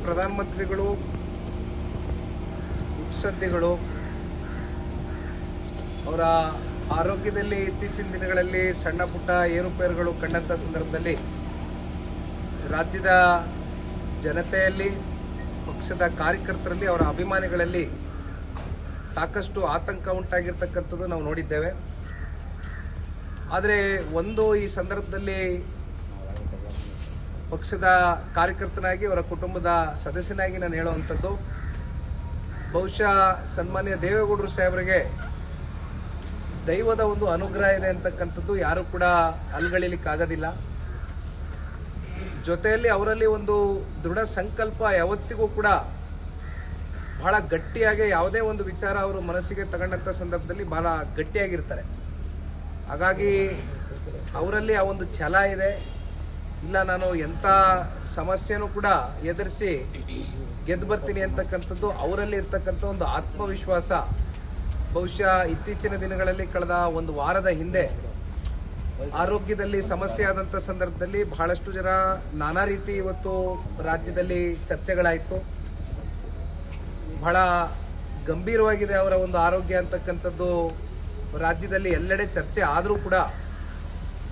ಪ್ರಧಾನಮಂತ್ರಿಗಳು ಸುದ್ದಿಗಳು ಅವರ ಆರೋಗ್ಯದಲ್ಲಿ ಇತ್ತೀಚಿನ ದಿನಗಳಲ್ಲಿ ಸಣ್ಣ ಪುಟ್ಟ ಏರುಪೇರುಗಳು ಕಂಡಂಥ ಸಂದರ್ಭದಲ್ಲಿ ರಾಜ್ಯದ ಜನತೆಯಲ್ಲಿ, ಪಕ್ಷದ ಕಾರ್ಯಕರ್ತರಲ್ಲಿ, ಅವರ ಅಭಿಮಾನಿಗಳಲ್ಲಿ ಸಾಕಷ್ಟು ಆತಂಕ ಉಂಟಾಗಿರ್ತಕ್ಕಂಥದ್ದು ನಾವು ನೋಡಿದ್ದೇವೆ. ಆದರೆ ಈ ಸಂದರ್ಭದಲ್ಲಿ ಪಕ್ಷದ ಕಾರ್ಯಕರ್ತನಾಗಿ, ಅವರ ಕುಟುಂಬದ ಸದಸ್ಯನಾಗಿ ನಾನು ಹೇಳುವಂಥದ್ದು, ಬಹುಶಃ ಸನ್ಮಾನ್ಯ ದೇವೇಗೌಡರು ಸಾಹೇಬರಿಗೆ ದೈವದ ಒಂದು ಅನುಗ್ರಹ ಇದೆ ಅಂತಕ್ಕಂಥದ್ದು ಯಾರು ಕೂಡ ಅಲ್ಗಳಿಲಿಕ್ಕಾಗೋದಿಲ್ಲ. ಜೊತೆಯಲ್ಲಿ ಅವರಲ್ಲಿ ಒಂದು ದೃಢ ಸಂಕಲ್ಪ ಯಾವತ್ತಿಗೂ ಕೂಡ ಬಹಳ ಗಟ್ಟಿಯಾಗಿ ಯಾವುದೇ ಒಂದು ವಿಚಾರ ಅವರು ಮನಸ್ಸಿಗೆ ತಗೊಂಡಂಥ ಸಂದರ್ಭದಲ್ಲಿ ಬಹಳ ಗಟ್ಟಿಯಾಗಿರ್ತಾರೆ. ಹಾಗಾಗಿ ಅವರಲ್ಲಿ ಆ ಒಂದು ಛಲ ಇದೆ. ಇಲ್ಲ, ನಾನು ಎಂಥ ಸಮಸ್ಯೆನೂ ಕೂಡ ಎದುರಿಸಿ ಗೆದ್ದು ಬರ್ತೀನಿ ಅಂತಕ್ಕಂಥದ್ದು ಅವರಲ್ಲಿ ಇರ್ತಕ್ಕಂಥ ಒಂದು ಆತ್ಮವಿಶ್ವಾಸ ಬಹುಶಃ ಇತ್ತೀಚಿನ ದಿನಗಳಲ್ಲಿ ಕಳೆದ ಒಂದು ವಾರದ ಹಿಂದೆ ಆರೋಗ್ಯದಲ್ಲಿ ಸಮಸ್ಯೆ ಆದಂಥ ಸಂದರ್ಭದಲ್ಲಿ ಬಹಳಷ್ಟು ಜನ ನಾನಾ ರೀತಿ ಇವತ್ತು ರಾಜ್ಯದಲ್ಲಿ ಚರ್ಚೆಗಳಾಯಿತು. ಬಹಳ ಗಂಭೀರವಾಗಿದೆ ಅವರ ಒಂದು ಆರೋಗ್ಯ ಅಂತಕ್ಕಂಥದ್ದು ರಾಜ್ಯದಲ್ಲಿ ಎಲ್ಲೆಡೆ ಚರ್ಚೆ ಆದರೂ ಕೂಡ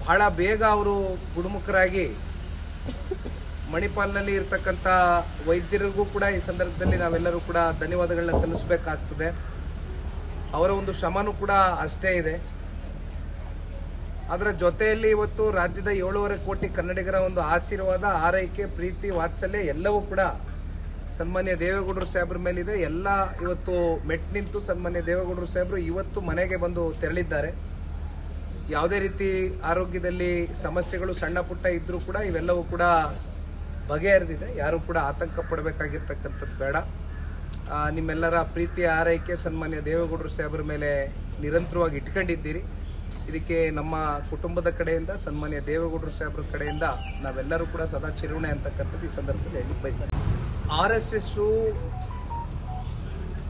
ಬಹಳ ಬೇಗ ಅವರು ಗುಣಮುಖರಾಗಿ ಮಣಿಪಾಲ್ನಲ್ಲಿ ಇರ್ತಕ್ಕಂಥ ವೈದ್ಯರಿಗೂ ಕೂಡ ಈ ಸಂದರ್ಭದಲ್ಲಿ ನಾವೆಲ್ಲರೂ ಕೂಡ ಧನ್ಯವಾದಗಳನ್ನ ಸಲ್ಲಿಸಬೇಕಾಗ್ತದೆ. ಅವರ ಒಂದು ಶ್ರಮನೂ ಕೂಡ ಅಷ್ಟೇ ಇದೆ. ಅದರ ಜೊತೆಯಲ್ಲಿ ಇವತ್ತು ರಾಜ್ಯದ 7.5 ಕೋಟಿ ಕನ್ನಡಿಗರ ಒಂದು ಆಶೀರ್ವಾದ, ಆರೈಕೆ, ಪ್ರೀತಿ, ವಾತ್ಸಲ್ಯ ಎಲ್ಲವೂ ಕೂಡ ಸನ್ಮಾನ್ಯ ದೇವೇಗೌಡರು ಸಾಹೇಬ್ರ ಮೇಲಿದೆ. ಎಲ್ಲ ಇವತ್ತು ಮೆಟ್ ನಿಂತು ಸನ್ಮಾನ್ಯ ದೇವೇಗೌಡರು ಸಾಹೇಬರು ಇವತ್ತು ಮನೆಗೆ ಬಂದು ತೆರಳಿದ್ದಾರೆ. ಯಾವುದೇ ರೀತಿ ಆರೋಗ್ಯದಲ್ಲಿ ಸಮಸ್ಯೆಗಳು ಸಣ್ಣ ಪುಟ್ಟ ಇದ್ರೂ ಕೂಡ ಇವೆಲ್ಲವೂ ಕೂಡ ಬಗೆಹರಿದಿದೆ. ಯಾರು ಕೂಡ ಆತಂಕ ಪಡಬೇಕಾಗಿರ್ತಕ್ಕಂಥದ್ದು ಬೇಡ. ನಿಮ್ಮೆಲ್ಲರ ಪ್ರೀತಿಯ ಆರೈಕೆ ಸನ್ಮಾನ್ಯ ದೇವೇಗೌಡರು ಸಾಹೇಬ್ರ ಮೇಲೆ ನಿರಂತರವಾಗಿ ಇಟ್ಕೊಂಡಿದ್ದೀರಿ. ಇದಕ್ಕೆ ನಮ್ಮ ಕುಟುಂಬದ ಕಡೆಯಿಂದ, ಸನ್ಮಾನ್ಯ ದೇವೇಗೌಡರು ಸಾಹೇಬ್ರ ಕಡೆಯಿಂದ ನಾವೆಲ್ಲರೂ ಕೂಡ ಸದಾ ಚಿರುಣೆ ಅಂತಕ್ಕಂಥದ್ದು ಈ ಸಂದರ್ಭದಲ್ಲಿ ಹೇಳಿ ಬಯಸ್ತೇನೆ. RSS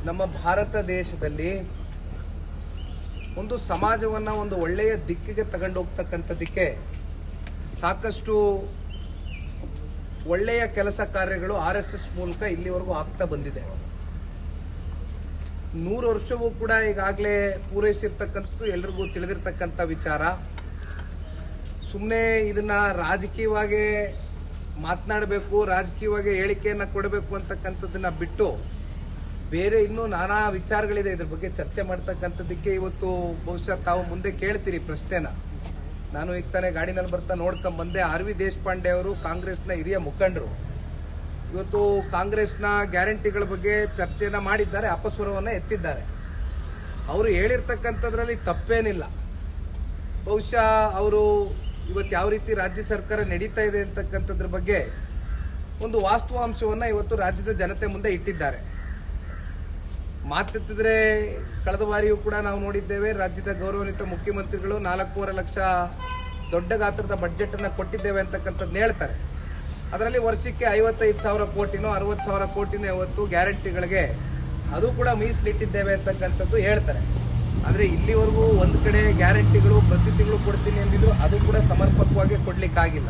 ನಮ್ಮ ಭಾರತ ದೇಶದಲ್ಲಿ ಒಂದು ಸಮಾಜವನ್ನ ಒಂದು ಒಳ್ಳೆಯ ದಿಕ್ಕಿಗೆ ತಗೊಂಡು ಹೋಗ್ತಕ್ಕಂಥದ್ದಕ್ಕೆ ಸಾಕಷ್ಟು ಒಳ್ಳೆಯ ಕೆಲಸ ಕಾರ್ಯಗಳು RSS ಮೂಲಕ ಇಲ್ಲಿವರೆಗೂ ಆಗ್ತಾ ಬಂದಿದೆ. 100 ವರ್ಷವೂ ಕೂಡ ಈಗಾಗಲೇ ಪೂರೈಸಿರ್ತಕ್ಕಂಥದ್ದು ಎಲ್ರಿಗೂ ತಿಳಿದಿರ್ತಕ್ಕಂಥ ವಿಚಾರ. ಸುಮ್ಮನೆ ಇದನ್ನ ರಾಜಕೀಯವಾಗಿ ಮಾತನಾಡಬೇಕು, ರಾಜಕೀಯವಾಗಿ ಹೇಳಿಕೆಯನ್ನ ಕೊಡಬೇಕು ಅಂತಕ್ಕಂಥದ್ದನ್ನ ಬಿಟ್ಟು ಬೇರೆ ಇನ್ನೂ ನಾನಾ ವಿಚಾರಗಳಿದೆ. ಇದ್ರ ಬಗ್ಗೆ ಚರ್ಚೆ ಮಾಡ್ತಕ್ಕಂಥದ್ದಕ್ಕೆ ಇವತ್ತು ಬಹುಶಃ ತಾವು ಮುಂದೆ ಕೇಳ್ತೀರಿ ಪ್ರಶ್ನೆನ. ನಾನು ಈಗ ತಾನೇ ಗಾಡಿನಲ್ಲಿ ಬರ್ತಾ ನೋಡ್ಕೊಂಡ್ ಬಂದೆ. RV ದೇಶಪಾಂಡೆ ಅವರು ಕಾಂಗ್ರೆಸ್ನ ಹಿರಿಯ ಮುಖಂಡರು ಇವತ್ತು ಕಾಂಗ್ರೆಸ್ನ ಗ್ಯಾರಂಟಿಗಳ ಬಗ್ಗೆ ಚರ್ಚೆನ ಮಾಡಿದ್ದಾರೆ, ಅಪಸ್ವರವನ್ನ ಎತ್ತಿದ್ದಾರೆ. ಅವರು ಹೇಳಿರ್ತಕ್ಕಂಥದ್ರಲ್ಲಿ ತಪ್ಪೇನಿಲ್ಲ. ಬಹುಶಃ ಅವರು ಇವತ್ತು ಯಾವ ರೀತಿ ರಾಜ್ಯ ಸರ್ಕಾರ ನಡೀತಾ ಇದೆ ಅಂತಕ್ಕಂಥದ್ರ ಬಗ್ಗೆ ಒಂದು ವಾಸ್ತವಾಂಶವನ್ನ ಇವತ್ತು ರಾಜ್ಯದ ಜನತೆ ಮುಂದೆ ಇಟ್ಟಿದ್ದಾರೆ. ಮಾತೆತ್ತಿದ್ರೆ ಕಳೆದ ಬಾರಿಯೂ ಕೂಡ ನಾವು ನೋಡಿದ್ದೇವೆ, ರಾಜ್ಯದ ಗೌರವಾನ್ವಿತ ಮುಖ್ಯಮಂತ್ರಿಗಳು 4.5 ಲಕ್ಷ ದೊಡ್ಡ ಗಾತ್ರದ ಬಡ್ಜೆಟ್ ಅನ್ನ ಕೊಟ್ಟಿದ್ದೇವೆ ಅಂತಕ್ಕಂಥದ್ದು ಹೇಳ್ತಾರೆ. ಅದರಲ್ಲಿ ವರ್ಷಕ್ಕೆ 55,000 ಕೋಟಿನೋ 60,000 ಕೋಟಿನೋ ಇವತ್ತು ಗ್ಯಾರಂಟಿಗಳಿಗೆ ಅದು ಕೂಡ ಮೀಸಲಿಟ್ಟಿದ್ದೇವೆ ಅಂತಕ್ಕಂಥದ್ದು ಹೇಳ್ತಾರೆ. ಆದ್ರೆ ಇಲ್ಲಿವರೆಗೂ ಒಂದು ಕಡೆ ಗ್ಯಾರಂಟಿಗಳು ಪ್ರತಿ ತಿಂಗಳು ಕೊಡ್ತೀನಿ ಅಂದಿದ್ರು, ಅದು ಕೂಡ ಸಮರ್ಪಕವಾಗಿ ಕೊಡ್ಲಿಕ್ಕಾಗಿಲ್ಲ.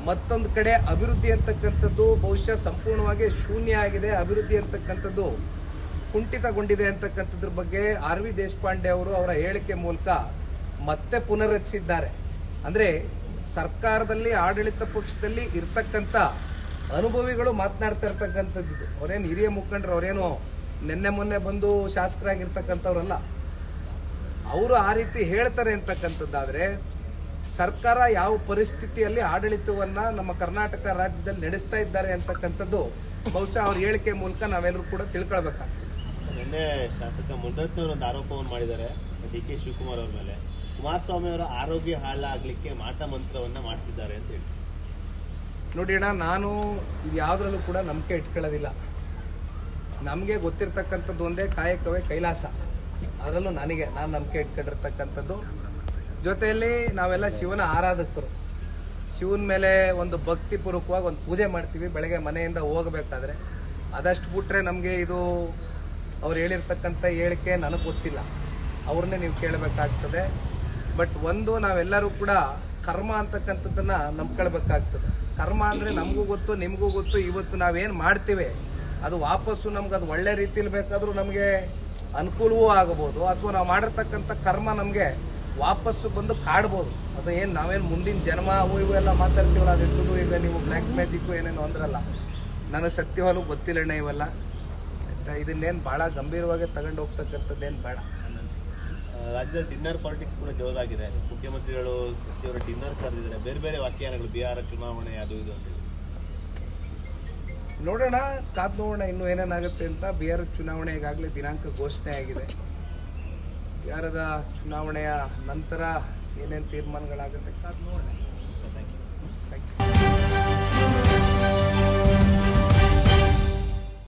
ಮತ್ತೊಂದು ಕಡೆ ಅಭಿವೃದ್ಧಿ ಅಂತಕ್ಕಂಥದ್ದು ಬಹುಶಃ ಸಂಪೂರ್ಣವಾಗಿ ಶೂನ್ಯ ಆಗಿದೆ. ಅಭಿವೃದ್ಧಿ ಅಂತಕ್ಕಂಥದ್ದು ಕುಂಠಿತಗೊಂಡಿದೆ ಅಂತಕ್ಕಂಥದ್ರ ಬಗ್ಗೆ RV ದೇಶಪಾಂಡೆ ಅವರು ಅವರ ಹೇಳಿಕೆ ಮೂಲಕ ಮತ್ತೆ ಪುನರುಚ್ಚರಿಸಿದ್ದಾರೆ. ಅಂದ್ರೆ ಸರ್ಕಾರದಲ್ಲಿ ಆಡಳಿತ ಪಕ್ಷದಲ್ಲಿ ಇರ್ತಕ್ಕಂಥ ಅನುಭವಿಗಳು ಮಾತನಾಡ್ತಾ ಇರ್ತಕ್ಕಂಥದ್ದು. ಅವರೇನು ಹಿರಿಯ ಮುಖಂಡರು, ಅವರೇನು ನಿನ್ನೆ ಮೊನ್ನೆ ಬಂದು ಶಾಸಕರಾಗಿರ್ತಕ್ಕಂಥವ್ರಲ್ಲ. ಅವರು ಆ ರೀತಿ ಹೇಳ್ತಾರೆ ಅಂತಕ್ಕಂಥದ್ದಾದ್ರೆ ಸರ್ಕಾರ ಯಾವ ಪರಿಸ್ಥಿತಿಯಲ್ಲಿ ಆಡಳಿತವನ್ನ ನಮ್ಮ ಕರ್ನಾಟಕ ರಾಜ್ಯದಲ್ಲಿ ನಡೆಸ್ತಾ ಇದ್ದಾರೆ ಅಂತಕ್ಕಂಥದ್ದು ಬಹುಶಃ ಅವ್ರ ಹೇಳಿಕೆ ಮೂಲಕ ನಾವೆಲ್ಲರೂ ಕೂಡ ತಿಳ್ಕೊಳ್ಬೇಕಾಗ್ತದೆ. ನಿನ್ನೆ ಶಾಸಕ ಮುದ್ದತ್ನವರು ಒಂದು ಆರೋಪವನ್ನು ಮಾಡಿದ್ದಾರೆ DK ಶಿವಕುಮಾರ್ ಅವರ ಮೇಲೆ. ಕುಮಾರಸ್ವಾಮಿ ಅವರ ಆರೋಗ್ಯ ಹಾಳಾಗ್ಲಿಕ್ಕೆ ಮಾಟ ಮಂತ್ರವನ್ನ ಮಾಡಿಸಿದ್ದಾರೆ ಅಂತ ಹೇಳಿ. ನೋಡಿ ಅಣ್ಣ, ನಾನು ಇದು ಯಾವ್ದ್ರಲ್ಲೂ ಕೂಡ ನಂಬಿಕೆ ಇಟ್ಕೊಳ್ಳೋದಿಲ್ಲ. ನಮಗೆ ಗೊತ್ತಿರ್ತಕ್ಕಂಥದ್ದು ಒಂದೇ, ಕಾಯಕವೇ ಕೈಲಾಸ. ಅದರಲ್ಲೂ ನಾನು ನಂಬಿಕೆ ಇಟ್ಕೊಂಡಿರ್ತಕ್ಕಂಥದ್ದು. ಜೊತೆಯಲ್ಲಿ ನಾವೆಲ್ಲ ಶಿವನ ಆರಾಧಕರು. ಶಿವನ ಮೇಲೆ ಒಂದು ಭಕ್ತಿಪೂರ್ವಕವಾಗಿ ಒಂದು ಪೂಜೆ ಮಾಡ್ತೀವಿ ಬೆಳಗ್ಗೆ ಮನೆಯಿಂದ ಹೋಗಬೇಕಾದ್ರೆ. ಅದಷ್ಟು ಬಿಟ್ರೆ ನಮಗೆ ಇದು ಅವ್ರು ಹೇಳಿರ್ತಕ್ಕಂಥ ಹೇಳಿಕೆ ನನಗೆ ಗೊತ್ತಿಲ್ಲ, ಅವ್ರನ್ನೇ ನೀವು ಕೇಳಬೇಕಾಗ್ತದೆ. ಬಟ್ ಒಂದು, ನಾವೆಲ್ಲರೂ ಕೂಡ ಕರ್ಮ ಅಂತಕ್ಕಂಥದ್ದನ್ನ ನಂಬ್ಕೊಳ್ಬೇಕಾಗ್ತದೆ. ಕರ್ಮ ಅಂದರೆ ನಮಗೂ ಗೊತ್ತು, ನಿಮಗೂ ಗೊತ್ತು. ಇವತ್ತು ನಾವೇನು ಮಾಡ್ತೀವಿ ಅದು ವಾಪಸ್ಸು ನಮ್ಗೆ ಅದು ಒಳ್ಳೆ ರೀತಿಯಲ್ಲಿ ಬೇಕಾದರೂ ನಮಗೆ ಅನುಕೂಲವೂ ಆಗಬಹುದು, ಅಥವಾ ನಾವು ಮಾಡಿರ್ತಕ್ಕಂಥ ಕರ್ಮ ನಮಗೆ ವಾಪಸ್ಸು ಬಂದು ಕಾಡ್ಬೋದು. ಅದು ಏನು ನಾವೇನು ಮುಂದಿನ ಜನ್ಮ ಅವು ಇವು ಎಲ್ಲ ಮಾತಾಡ್ತೀವಲ್ಲ, ಅದೆಲ್ಲೂ ಈಗ ನೀವು ಬ್ಲ್ಯಾಕ್ ಮ್ಯಾಜಿಕ್ಕು ಏನೇನು ಅಂದ್ರಲ್ಲ, ನನಗೆ ಸತ್ಯವಾಗಲೂ ಗೊತ್ತಿಲ್ಲಣ್ಣ ಇವೆಲ್ಲ. ಇದನ್ನೇನು ಭಾಳ ಗಂಭೀರವಾಗಿ ತಗೊಂಡು ಹೋಗ್ತಕ್ಕಂಥದ್ದೇನು ಬೇಡ ನನ್ನ ಅನಿಸಿಕೆ. ರಾಜ್ಯದಲ್ಲಿ ಡಿನ್ನರ್ ಪಾಲಿಟಿಕ್ಸ್ ಕೂಡ ಜೋರಾಗಿದೆ. ಮುಖ್ಯಮಂತ್ರಿಗಳು ಸಚಿವರು ಡಿನ್ನರ್ ಕರೆದಿದ್ದಾರೆ, ಬೇರೆ ಬೇರೆ ವ್ಯಾಖ್ಯಾನಗಳು, ಬಿಹಾರ ಚುನಾವಣೆ ಅದು ಇದು ಅಂತ. ನೋಡೋಣ, ಕಾದ್ ನೋಡೋಣ ಇನ್ನೂ ಏನೇನಾಗುತ್ತೆ ಅಂತ. ಬಿಹಾರ ಚುನಾವಣೆ ಈಗಾಗಲೇ ದಿನಾಂಕ ಘೋಷಣೆ ಆಗಿದೆ. ಬಿಹಾರದ ಚುನಾವಣೆಯ ನಂತರ ಏನೇನು ತೀರ್ಮಾನಗಳಾಗುತ್ತೆ ಕಾದ್ ನೋಡೋಣ. Thank you. Thank you.